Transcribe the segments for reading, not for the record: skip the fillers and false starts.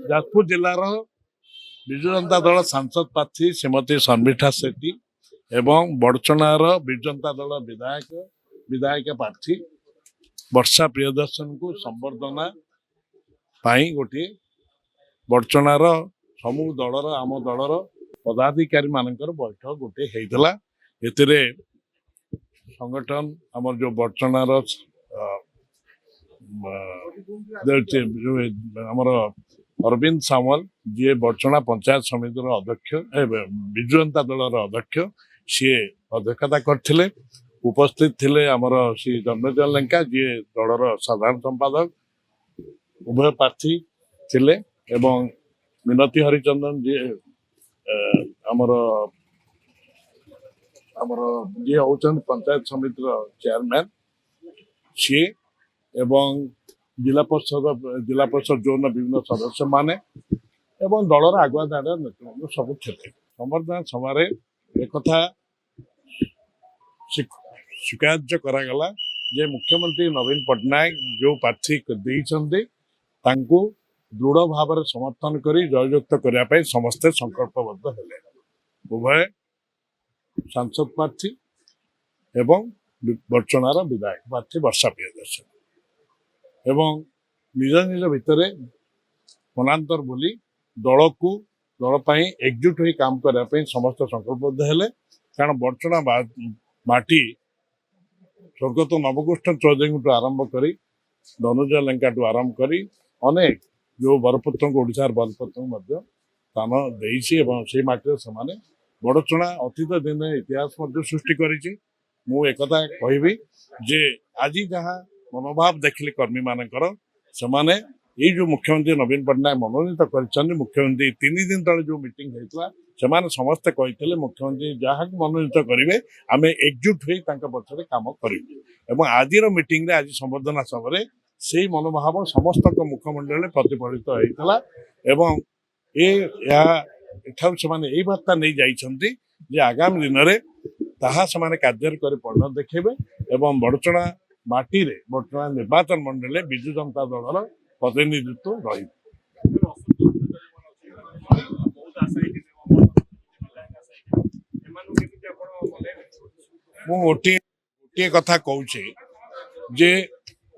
ଯାଜପୁର ଜିଲ୍ଲାର ବିଜୁ ଜନତା ଦଳ ସାଂସଦ ପ୍ରାର୍ଥୀ ଶ୍ରୀମତୀ ଶର୍ମିଷ୍ଠା ସେଠୀ ଏବଂ ବଡ଼ଚଣାର ବିଜୁ ଜନତା ଦଳ ବିଧାୟକ ପ୍ରାର୍ଥୀ ବର୍ଷା ପ୍ରିୟଦର୍ଶନଙ୍କୁ ସମ୍ବର୍ଦ୍ଧନା ପାଇଁ ଗୋଟିଏ ବଡ଼ଚଣାର ସବୁ ଦଳର ଆମ ଦଳର ପଦାଧିକାରୀ ମାନଙ୍କର ବୈଠକ ଗୋଟିଏ ହେଇଥିଲା। ଏଥିରେ ସଂଗଠନ ଆମର ଯୋଉ ବଡ଼ଚଣାର ଆମର ଅରବିନ୍ଦ ସାମଲ ଯିଏ ବଡ଼ଚଣା ପଞ୍ଚାୟତ ସମିତିର ଅଧ୍ୟକ୍ଷ ବିଜୁ ଜନତା ଦଳର ଅଧ୍ୟକ୍ଷ ସିଏ ଅଧ୍ୟକ୍ଷତା କରିଥିଲେ। ଉପସ୍ଥିତ ଥିଲେ ଆମର ଶ୍ରୀ ଜନ୍ମେଜୟ ଲେଙ୍କା ଯିଏ ଦଳର ସାଧାରଣ ସମ୍ପାଦକ ଉଭୟ ପ୍ରାର୍ଥୀ ଥିଲେ ଏବଂ ମିନତୀ ହରିଚନ୍ଦନ ଯିଏ ଆମର ଯିଏ ହଉଛନ୍ତି ପଞ୍ଚାୟତ ସମିତିର ଚେୟାରମ୍ୟାନ ସିଏ ଏବଂ ଜିଲ୍ଲା ପରିଷଦ ଜୋନ୍ର ବିଭିନ୍ନ ସଦସ୍ୟ ମାନେ ଏବଂ ଦଳର ଆଗୁଆ ଧାଡ଼ିର ନେତୃବୃନ୍ଦ ସବୁ ଥିଲେ। ସମ୍ବର୍ଦ୍ଧନା ସଭାରେ ଏକଥା ସ୍ୱୀକାର୍ଯ୍ୟ କରାଗଲା ଯେ ମୁଖ୍ୟମନ୍ତ୍ରୀ ନବୀନ ପଟ୍ଟନାୟକ ଯୋଉ ପ୍ରାର୍ଥୀ ଦେଇଛନ୍ତି ତାଙ୍କୁ ଦୃଢ ଭାବରେ ସମର୍ଥନ କରି ଜୟଯୁକ୍ତ କରିବା ପାଇଁ ସମସ୍ତେ ସଂକଳ୍ପବଦ୍ଧ ହେଲେ। ଉଭୟ ସାଂସଦ ପ୍ରାର୍ଥୀ ଏବଂ ବଡ଼ଚଣାର ବିଧାୟକ ପ୍ରାର୍ଥୀ ବର୍ଷା ପ୍ରିୟଦର୍ଶନ ଏବଂ ନିଜ ନିଜ ଭିତରେ ମନାନ୍ତର ବୋଲି ଦଳ ପାଇଁ ଏକଜୁଟ ହୋଇ କାମ କରିବା ପାଇଁ ସମସ୍ତେ ସଂକଳ୍ପବଦ୍ଧ ହେଲେ। କାରଣ ବଡ଼ଚଣା ମାଟି ସ୍ୱର୍ଗତ ନବକୃଷ୍ଣ ଚୌଧୁରୀଙ୍କଠୁ ଆରମ୍ଭ କରି ଧନୁଜୟ ଲେଙ୍କାଠୁ ଆରମ୍ଭ କରି ଅନେକ ଯୋଉ ବରପୁତ୍ରଙ୍କୁ ଓଡ଼ିଶାର ବରପୁତ୍ରଙ୍କୁ ମଧ୍ୟ ସ୍ଥାନ ଦେଇଛି ଏବଂ ସେଇ ମାଟିରେ ସେମାନେ ବଡ଼ଚଣା ଅତୀତ ଦିନେ ଇତିହାସ ମଧ୍ୟ ସୃଷ୍ଟି କରିଛି। ମୁଁ ଏକଥା କହିବି ଯେ ଆଜି ଯାହା ମନୋଭାବ ଦେଖିଲେ କର୍ମୀ ମାନଙ୍କର ସେମାନେ ଏଇ ଯୋଉ ମୁଖ୍ୟମନ୍ତ୍ରୀ ନବୀନ ପଟ୍ଟନାୟକ ମନୋନୀତ କରିଛନ୍ତି ମୁଖ୍ୟମନ୍ତ୍ରୀ 3 ଦିନ ତଳେ ଯୋଉ ମିଟିଂ ହେଇଥିଲା ସେମାନେ ସମସ୍ତେ କହିଥିଲେ ମୁଖ୍ୟମନ୍ତ୍ରୀ ଯାହାକୁ ମନୋନୀତ କରିବେ ଆମେ ଏକଜୁଟ ହୋଇ ତାଙ୍କ ପଛରେ କାମ କରିବୁ ଏବଂ ଆଜିର ମିଟିଂରେ ଆଜି ସମ୍ବର୍ଦ୍ଧନା ସଭାରେ ସେଇ ମନୋଭାବ ସମସ୍ତଙ୍କ ମୁଖମଣ୍ଡଳରେ ପ୍ରତିଫଳିତ ହେଇଥିଲା ଏବଂ ଏଠାରୁ ସେମାନେ ଏଇ ବାର୍ତ୍ତା ନେଇ ଯାଇଛନ୍ତି ଯେ ଆଗାମୀ ଦିନରେ ତାହା ସେମାନେ କାର୍ଯ୍ୟରେ କରି ପରିଣତ ଦେଖେଇବେ ଏବଂ ବଡ଼ଚଣା ମାଟିରେ ବଡ଼ଚଣା ନିର୍ବାଚନ ମଣ୍ଡଳୀରେ ବିଜୁ ଜନତା ଦଳର ପ୍ରତିନିଧିତ୍ୱ ରହିବ। ମୁଁ ଗୋଟିଏ କଥା କହୁଛି ଯେ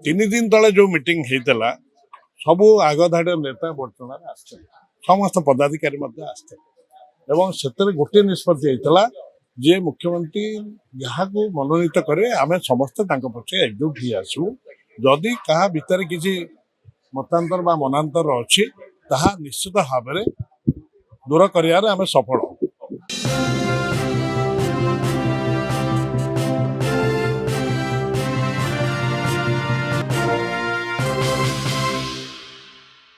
3 ଦିନ ତଳେ ଯୋଉ ମିଟିଂ ହେଇଥିଲା ସବୁ ଆଗ ଧାଡ଼ିର ନେତା ବଡ଼ଚଣାରେ ଆସିଥିଲେ ସମସ୍ତ ପଦାଧିକାରୀ ମଧ୍ୟ ଆସିଥିଲେ ଏବଂ ସେଥିରେ ଗୋଟିଏ ନିଷ୍ପତ୍ତି ହେଇଥିଲା ଯେ ମୁଖ୍ୟମନ୍ତ୍ରୀ ଯାହାକୁ ମନୋନୀତ କରିବେ ଆମେ ସମସ୍ତେ ତାଙ୍କ ପଛରେ ଏକଜୁଟ ହେଇ ଆସିବୁ। ଯଦି କାହା ଭିତରେ କିଛି ମତାନ୍ତର ବା ମନାନ୍ତର ଅଛି ତାହା ନିଶ୍ଚିତ ଭାବରେ ଦୂର କରିବାରେ ଆମେ ସଫଳ ହବୁ।